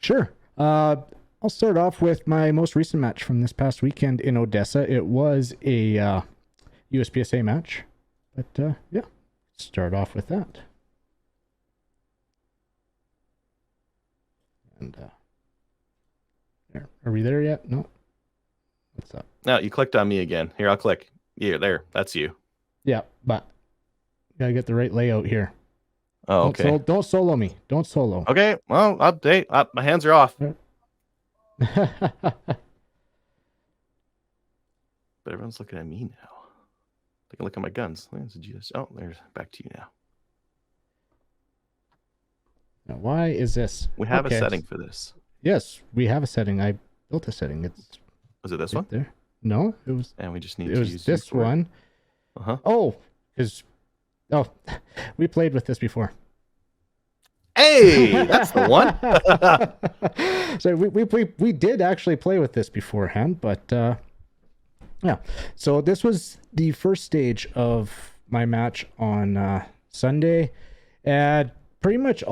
Sure. I'll start off with my most recent match from this past weekend in Odessa. It was a USPSA match, but yeah, start off with that. And are we there yet? No. What's up? No, you clicked on me again. Here, I'll click. Yeah, there. That's you. Yeah, but gotta get the right layout here. Oh, okay. Don't solo me. Don't solo. Okay. Well, update. My hands are off. But everyone's looking at me now. They can look at my guns. Oh, there's back to you now. Now, why is this? We have a setting for this. Yes, we have a setting. I built a setting. Was it this one? There. No, it was. And we just need to use this one. Oh, we played with this before. Hey, that's the one. So we did actually play with this beforehand, but yeah. So this was the first stage of my match on Sunday, and pretty much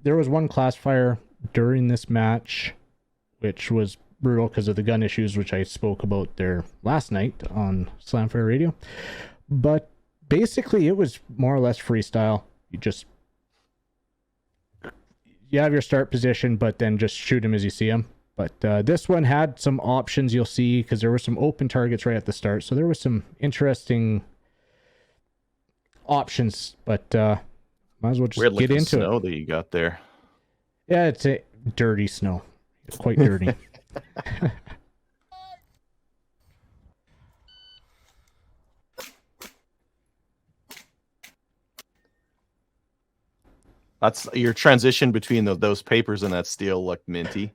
there was one classifier during this match, which was brutal because of the gun issues, which I spoke about there last night on Slamfire Radio. But basically, it was more or less freestyle. You have your start position, but then just shoot him as you see him. But this one had some options you'll see, because there were some open targets right at the start. So there was some interesting options, but might as well just get into snow that you got there. Yeah, it's a dirty snow. It's quite dirty. That's your transition between those papers and that steel looked minty.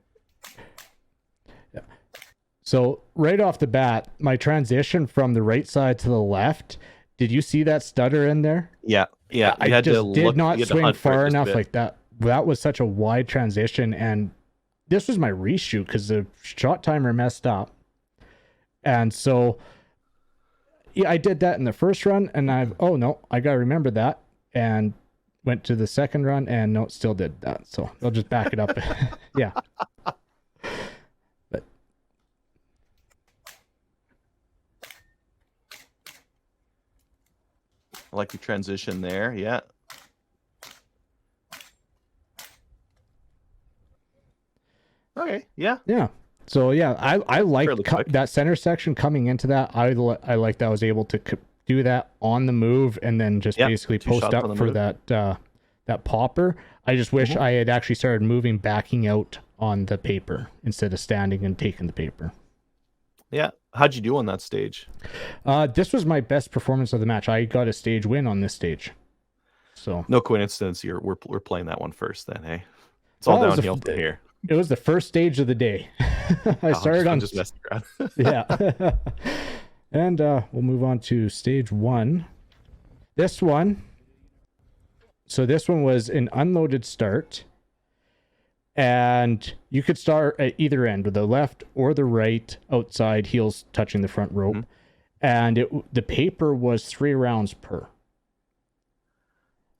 Yeah. So right off the bat, my transition from the right side to the left, did you see that stutter in there? Yeah. I just did not swing far enough like that. That was such a wide transition, and this was my reshoot because the shot timer messed up. And so yeah, I did that in the first run, and I gotta remember that, and went to the second run, and no, it still did that. So I'll just back it up. Yeah. But I like your transition there. Yeah. Okay. Yeah. Yeah. So yeah, I like that center section coming into that. I like that I was able to do that on the move, and then just basically post up for that popper. I just wish I had actually started moving, backing out on the paper instead of standing and taking the paper. Yeah. How'd you do on that stage? This was my best performance of the match. I got a stage win on this stage. So no coincidence we're playing that one first then, hey? It's all downhill from here. It was the first stage of the day. I started on just messing around. Yeah. And we'll move on to stage 1. This one was an unloaded start, and you could start at either end, with the left or the right outside, heels touching the front rope. And the paper was 3 rounds per.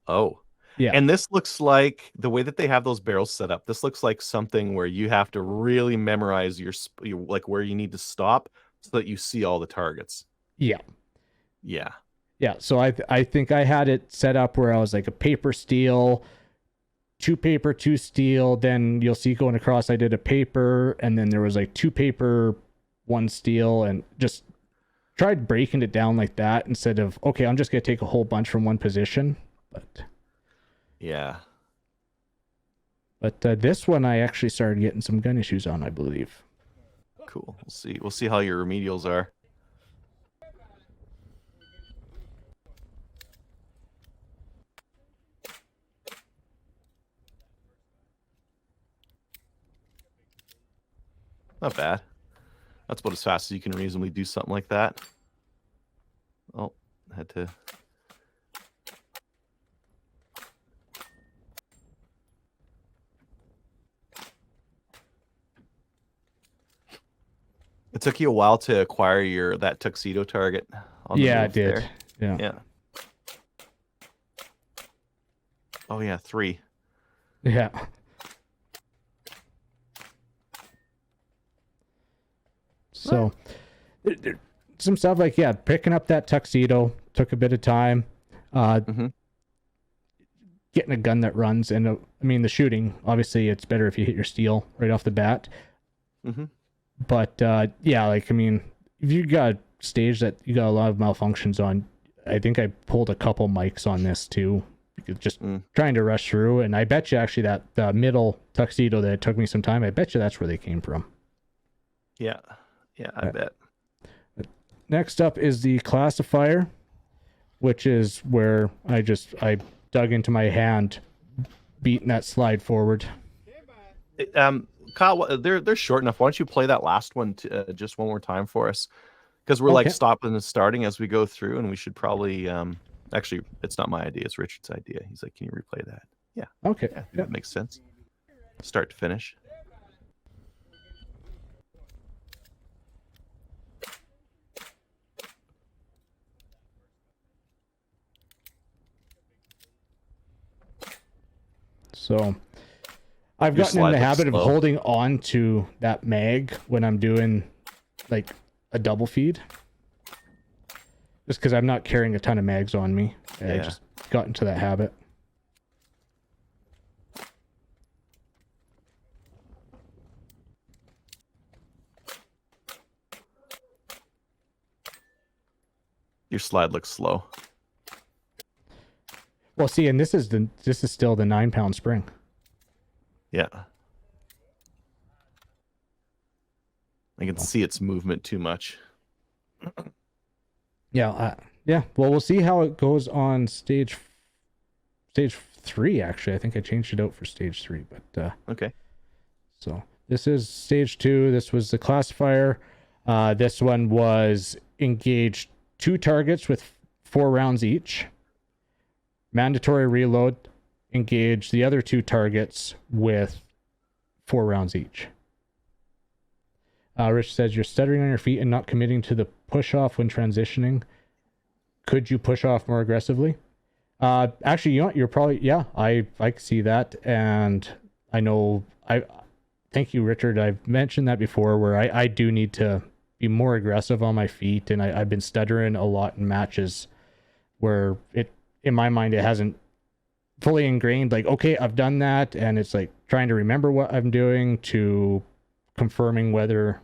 Oh. Yeah. And this looks like, the way that they have those barrels set up, this looks like something where you have to really memorize your like where you need to stop so that you see all the targets. Yeah. Yeah. Yeah. So I think I had it set up where I was like a paper, steel, 2 paper, 2 steel. Then you'll see going across, I did a paper, and then there was like 2 paper, 1 steel, and just tried breaking it down like that instead of, okay, I'm just going to take a whole bunch from one position. But yeah. But this one I actually started getting some gun issues on, I believe. Cool. We'll see how your remedials are. Not bad. That's about as fast as you can reasonably do something like that. Oh, had to. It took you a while to acquire that tuxedo target. Yeah, it did. There. Yeah. Oh yeah, 3. Yeah. So some stuff like, yeah, picking up that tuxedo took a bit of time. Getting a gun that runs, and I mean, the shooting, obviously it's better if you hit your steel right off the bat. But yeah, like, I mean, if you got a stage that you got a lot of malfunctions on, I think I pulled a couple mics on this too, just trying to rush through. And I bet you actually that the middle tuxedo that it took me some time, I bet you that's where they came from. Yeah, I bet. Next up is the classifier, which is where I dug into my hand, beating that slide forward. Kyle, they're short enough. Why don't you play that last one just one more time for us? Because we're like stopping and starting as we go through, and we should probably actually, it's not my idea, it's Richard's idea. He's like, can you replay that? Yeah. Okay. Yeah, that makes sense. Start to finish. So I've gotten in the habit of holding on to that mag when I'm doing like a double feed, just because I'm not carrying a ton of mags on me. I just got into that habit. Your slide looks slow. Well, see, and this is still the 9-pound spring. Yeah. I can see its movement too much. Yeah. Well, we'll see how it goes on stage 3. Actually, I think I changed it out for stage 3, but okay. So this is stage 2. This was the classifier. This one was engaged 2 targets with 4 rounds each. Mandatory reload, engage the other 2 targets with 4 rounds each. Rich says, you're stuttering on your feet and not committing to the push off when transitioning. Could you push off more aggressively? Actually, you know what? You're probably, I can see that. And I know, thank you, Richard. I've mentioned that before, where I do need to be more aggressive on my feet. And I've been stuttering a lot in matches where in my mind, it hasn't fully ingrained, like, okay, I've done that. And it's like trying to remember what I'm doing to confirming whether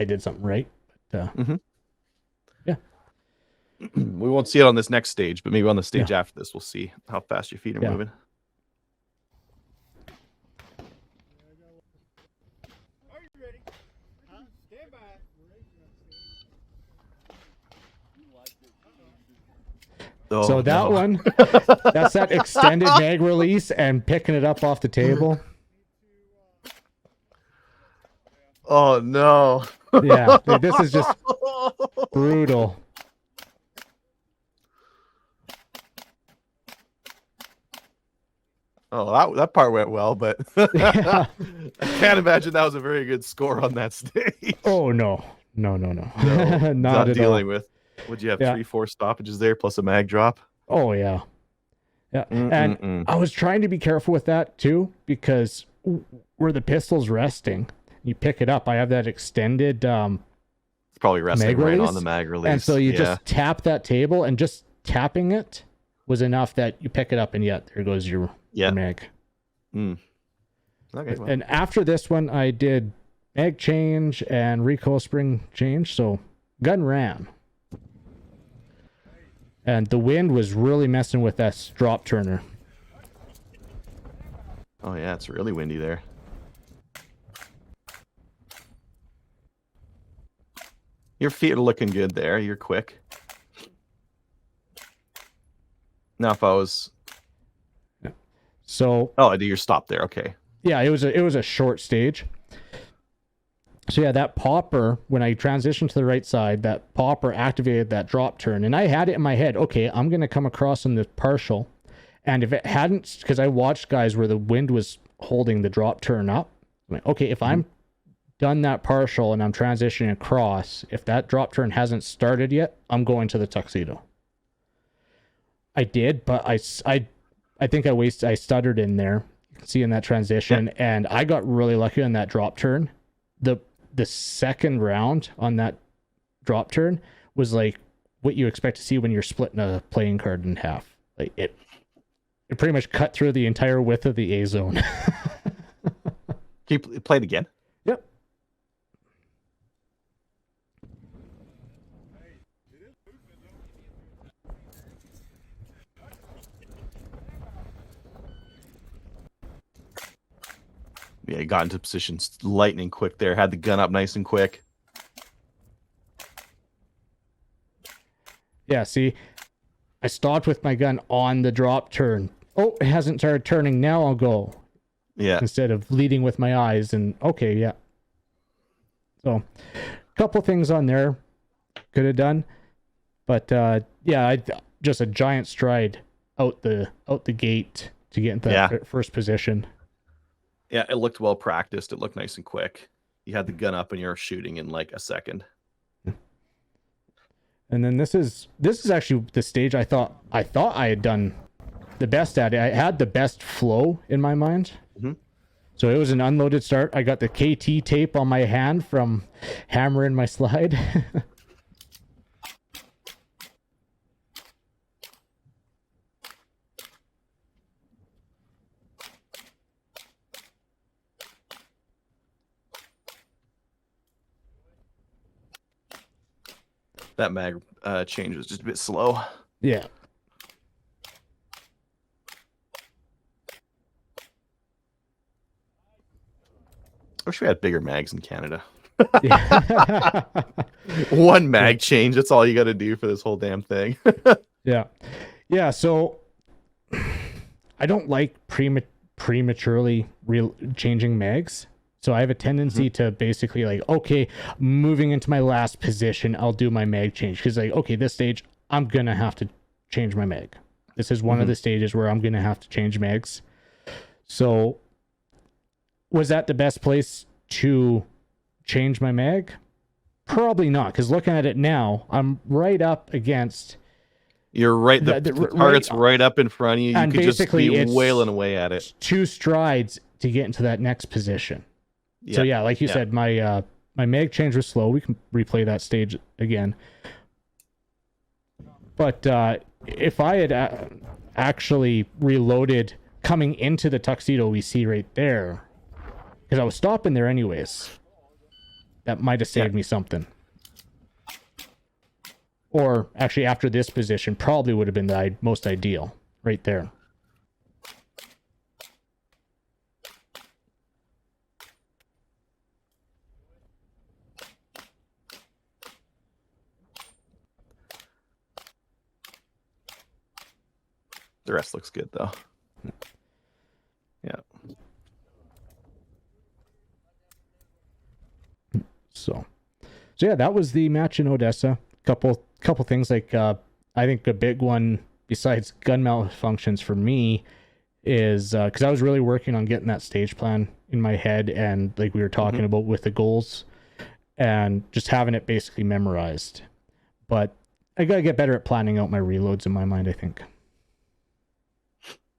I did something right. But, yeah. We won't see it on this next stage, but maybe on the stage after this, we'll see how fast your feet are moving. Are you ready? Stand by. Oh, so that one, that's that extended mag release and picking it up off the table. Oh no. Yeah, this is just brutal. Oh, that part went well, but I can't imagine that was a very good score on that stage. Oh no. Not dealing with. Would you have 3-4 stoppages there plus a mag drop? Oh yeah. And I was trying to be careful with that too, because where the pistol's resting, you pick it up. I have that extended it's probably resting right on the mag release. And so you just tap that table, and just tapping it was enough that you pick it up, and there goes your mag. Okay, well. And after this one, I did mag change and recoil spring change. So gun ran. And the wind was really messing with that drop turner. Oh yeah, it's really windy there. Your feet are looking good there. You're quick. Now if I was... So... Oh, I do your stop there. Okay. Yeah, it was a short stage. So yeah, that popper, when I transitioned to the right side, that popper activated that drop turn. And I had it in my head, okay, I'm going to come across on the partial. And if it hadn't, because I watched guys where the wind was holding the drop turn up. I'm like, okay, if I'm done that partial and I'm transitioning across, if that drop turn hasn't started yet, I'm going to the tuxedo. I did, but I think I stuttered in there. You can see in that transition, and I got really lucky on that drop turn. the second round on that drop turn was like what you expect to see when you're splitting a playing card in half. Like it pretty much cut through the entire width of the A zone. Can you play it again? Yep. Yeah, he got into positions lightning quick there. Had the gun up nice and quick. Yeah, see, I stopped with my gun on the drop turn. Oh, it hasn't started turning. Now I'll go. Yeah. Instead of leading with my eyes. And okay, yeah. So, a couple things on there could have done, but yeah, just a giant stride out the gate to get into that first position. Yeah, it looked well practiced. It looked nice and quick. You had the gun up and you're shooting in like a second. And then this is actually the stage I thought I had done the best at it. I had the best flow in my mind. Mm-hmm. So it was an unloaded start. I got the KT tape on my hand from hammering my slide. That mag change was just a bit slow. Yeah. I wish we had bigger mags in Canada. Yeah. One mag change. That's all you got to do for this whole damn thing. Yeah. Yeah. So I don't like prematurely changing mags. So I have a tendency to basically like, okay, moving into my last position, I'll do my mag change. Because like, okay, this stage, I'm going to have to change my mag. This is one of the stages where I'm going to have to change mags. So was that the best place to change my mag? Probably not. Because looking at it now, I'm right up against... You're right. The target's right up in front of you. You could just be wailing away at it. 2 strides to get into that next position. Yeah. So yeah, like you said, my mag change was slow. We can replay that stage again. But if I had actually reloaded coming into the tuxedo we see right there, because I was stopping there anyways, that might have saved me something. Or actually, after this position, probably would have been the most ideal right there. The rest looks good, though. Yeah. So yeah, that was the match in Odessa. Couple things like I think a big one besides gun malfunctions for me is because I was really working on getting that stage plan in my head, and like we were talking about with the goals, and just having it basically memorized. But I gotta get better at planning out my reloads in my mind, I think.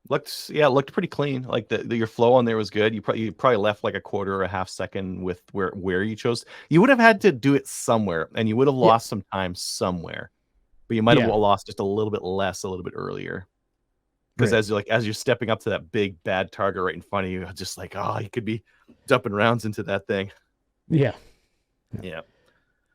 Looked pretty clean. Like your flow on there was good. You probably left like a quarter or a half second with where you chose. You would have had to do it somewhere, and you would have lost some time somewhere, but you might have lost just a little bit less, a little bit earlier. Because as you're stepping up to that big bad target right in front of you, just like, oh, you could be dumping rounds into that thing. Yeah. Yeah.